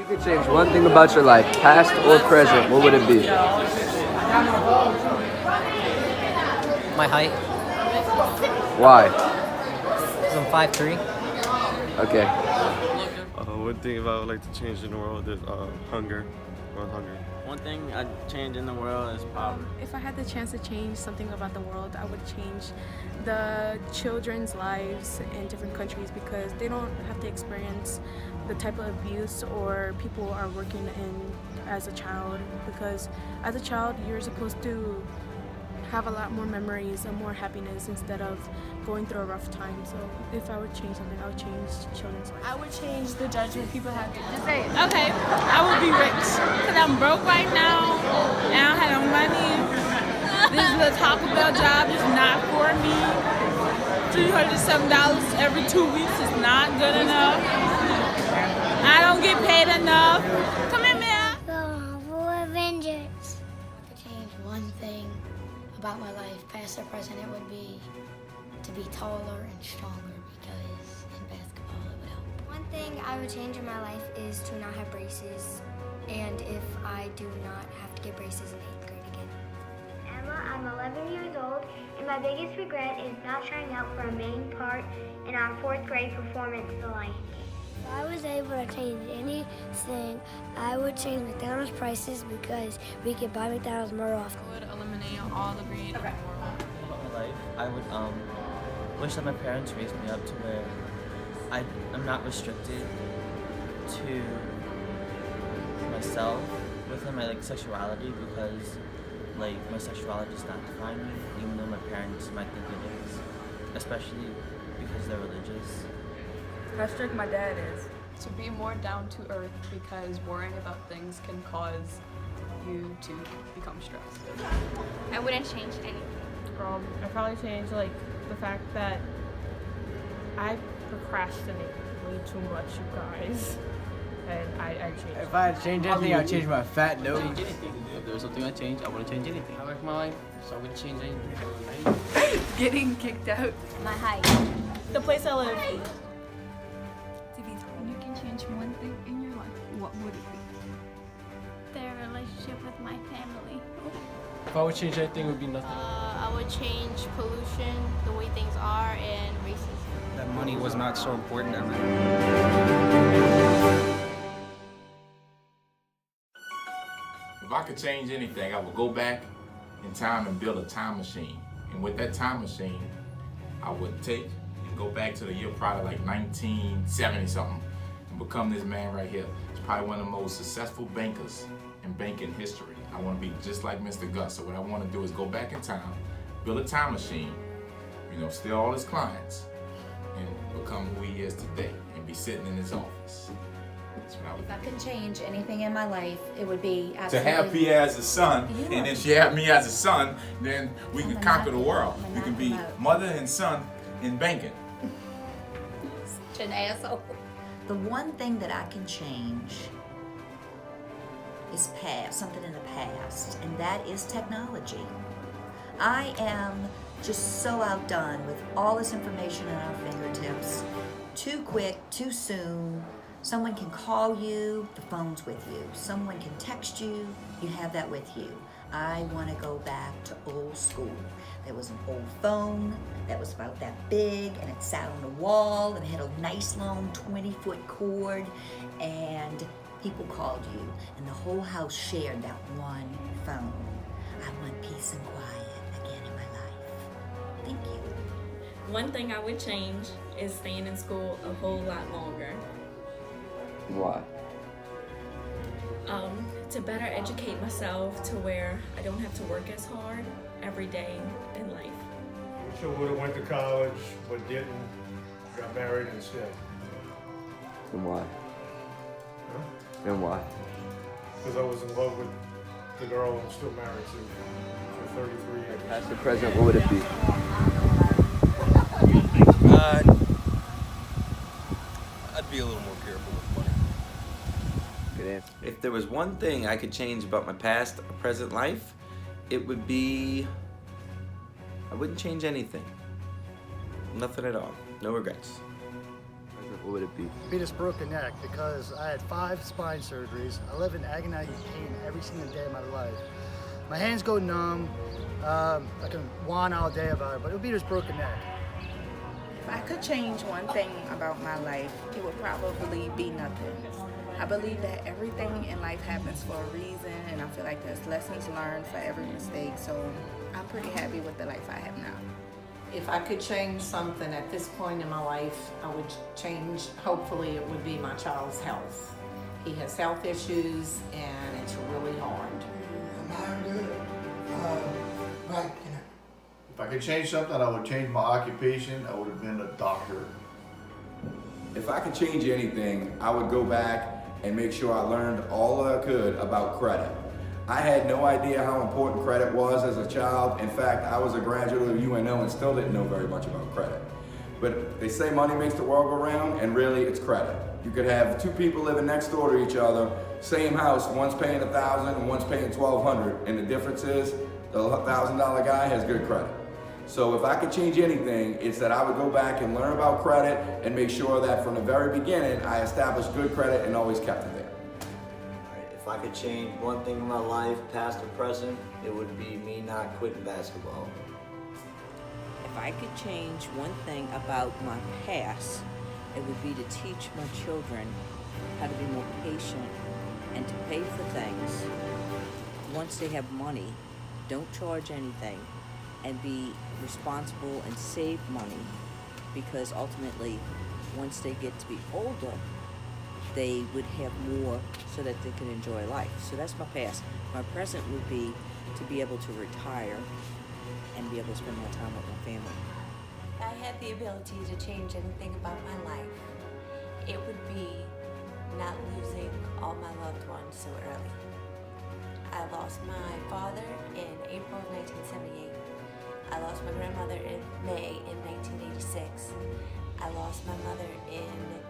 You could change one thing about your life, past or present, what would it be? My height, Why? because I'm 5'3". Okay. One thing if I would like to change in the world is hunger, world hunger. One thing I'd change in the world is poverty. If I had the chance to change something about the world, I would change the children's lives in different countries because they don't have to experience the type of abuse or people are working in as a child, because as a child you're supposed to have a lot more memories and more happiness instead of going through a rough time. So if I would change something, I would change children's lives. I would change the judgment people have. Just say it. Okay, I would be rich because I'm broke right now and I don't have no money. This little Taco Bell job is not for me. $307 every 2 weeks is not good enough. I don't get paid enough. Come here, man. For Avengers. I could change one thing about my life, past or present, it would be to be taller and stronger, because in basketball it would help. One thing I would change in my life is to not have braces, and if I do not have to get braces in 8th grade again. Emma, I'm 11 years old, and my biggest regret is not trying out for a main part in our 4th grade performance, The Lion King. If I was able to change anything, I would change McDonald's prices because we could buy McDonald's more often. I would eliminate all the greed in the world. About my life, I would wish that my parents raised me up to where I'm not restricted to myself within my sexuality, because my sexuality does not define me, even though my parents might think it is, especially because they're religious. How strict my dad is. To be more down to earth, because worrying about things can cause you to become stressed. I wouldn't change anything. I'd probably change the fact that I procrastinate way too much, you guys. And I change. If I had changed anything, I'd change my fat nose. Change anything. If there was something I'd change, I wouldn't change anything. I like my life, so I wouldn't change anything. Getting kicked out. My height. The place I live. You can change one thing in your life. What would it be? Their relationship with my family. If I would change anything, it would be nothing. I would change pollution, the way things are, and racism. That money was not so important ever. If I could change anything, I would go back in time and build a time machine. And with that time machine, I would take and go back to the year probably 1970 something and become this man right here. He's probably one of the most successful bankers in banking history. I want to be just like Mr. Gus. So what I want to do is go back in time, build a time machine, steal all his clients, and become who he is today and be sitting in his office. That's what I would do. If I could change anything in my life, it would be To absolutely... have Pierre as a son, Yeah. and then she have me as a son, then we I'm can a conquer the knock- world. I'm a We can knock be him out. mother and son in banking. Such an asshole. The one thing that I can change is something in the past, and that is technology. I am just so outdone with all this information at our fingertips. Too quick, too soon. Someone can call you, the phone's with you. Someone can text you, you have that with you. I want to go back to old school. There was an old phone that was about that big, and it sat on the wall, and it had a nice long 20-foot cord, and people called you, and the whole house shared that one phone. I want peace and quiet again in my life. Thank you. One thing I would change is staying in school a whole lot longer. Why? To better educate myself to where I don't have to work as hard every day in life. Wish I would have went to college, but didn't. Got married instead. And why? Huh? And why? Because I was in love with the girl I'm still married to for 33 years. Past or present, what would it be? I'd be a little more careful with money. Good answer. If there was one thing I could change about my past or present life, it would be... I wouldn't change anything. Nothing at all. No regrets. Present what would it be? Be this broken neck because I had 5 spine surgeries. I live in agonizing pain every single day of my life. My hands go numb. I can whine all day about it, but it would be this broken neck. If I could change one thing about my life, it would probably be nothing. I believe that everything in life happens for a reason, and I feel like there's lessons learned for every mistake, so I'm pretty happy with the life I have now. If I could change something at this point in my life, I would change, hopefully it would be my child's health. He has health issues and it's really hard. If I could change something, I would change my occupation. I would have been a doctor. If I could change anything, I would go back and make sure I learned all I could about credit. I had no idea how important credit was as a child. In fact, I was a graduate of UNO and still didn't know very much about credit. But they say money makes the world go round, and really it's credit. You could have 2 people living next door to each other, same house, one's paying $1,000 and one's paying $1,200, and the difference is the $1,000 guy has good credit. So if I could change anything, it's that I would go back and learn about credit and make sure that from the very beginning, I established good credit and always kept it there. If I could change one thing in my life, past or present, it would be me not quitting basketball. If I could change one thing about my past, it would be to teach my children how to be more patient and to pay for things. Once they have money, don't charge anything, and be responsible and save money, because ultimately, once they get to be older, they would have more so that they can enjoy life. So that's my past. My present would be to be able to retire and be able to spend more time with my family. If I had the ability to change anything about my life, it would be not losing all my loved ones so early. I lost my father in April of 1978. I lost my grandmother in May in 1986. I lost my mother in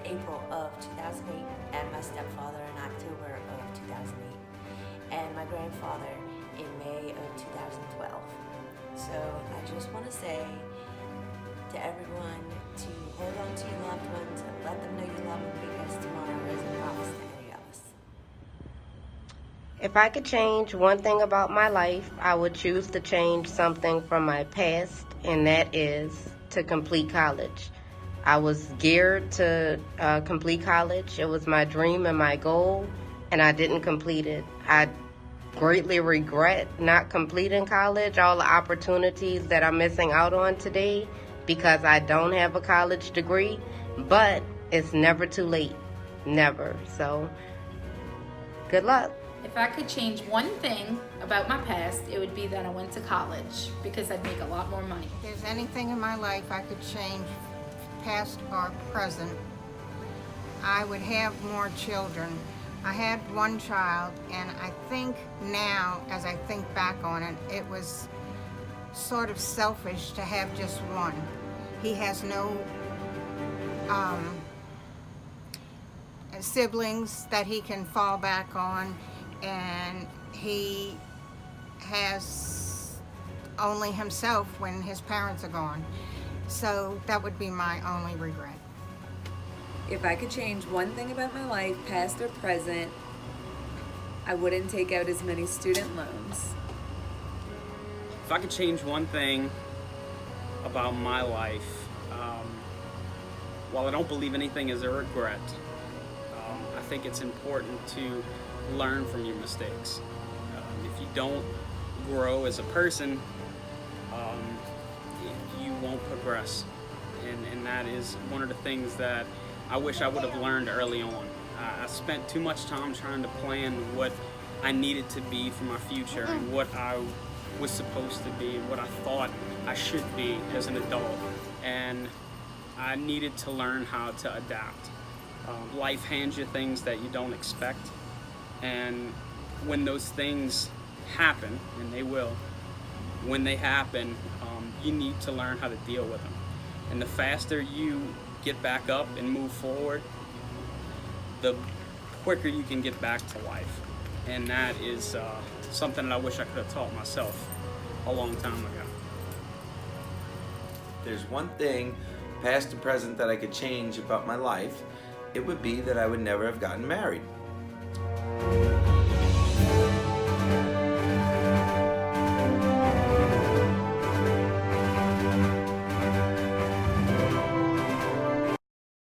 April of 2008 and my stepfather in October of 2008 and my grandfather in May of 2012. So I just want to say to everyone to hold on to your loved ones and let them know you love them, because tomorrow isn't promised to any of us. If I could change one thing about my life, I would choose to change something from my past, and that is to complete college. I was geared to complete college. It was my dream and my goal, and I didn't complete it. I greatly regret not completing college, all the opportunities that I'm missing out on today because I don't have a college degree, but it's never too late, never. So, good luck. If I could change one thing about my past, it would be that I went to college, because I'd make a lot more money. If there's anything in my life I could change, past or present, I would have more children. I had one child, and I think now, as I think back on it, it was sort of selfish to have just one. He has no siblings that he can fall back on, and he has only himself when his parents are gone. So that would be my only regret. If I could change one thing about my life, past or present, I wouldn't take out as many student loans. If I could change one thing about my life, while I don't believe anything is a regret, I think it's important to learn from your mistakes. If you don't grow as a person, you won't progress. And that is one of the things that I wish I would have learned early on. I spent too much time trying to plan what I needed to be for my future and what I was supposed to be and what I thought I should be as an adult. And I needed to learn how to adapt. Life hands you things that you don't expect. And when those things happen, and they will, when they happen, you need to learn how to deal with them. And the faster you get back up and move forward, the quicker you can get back to life. And that is something that I wish I could have taught myself a long time ago. There's one thing past and present, that I could change about my life, it would be that I would never have gotten married.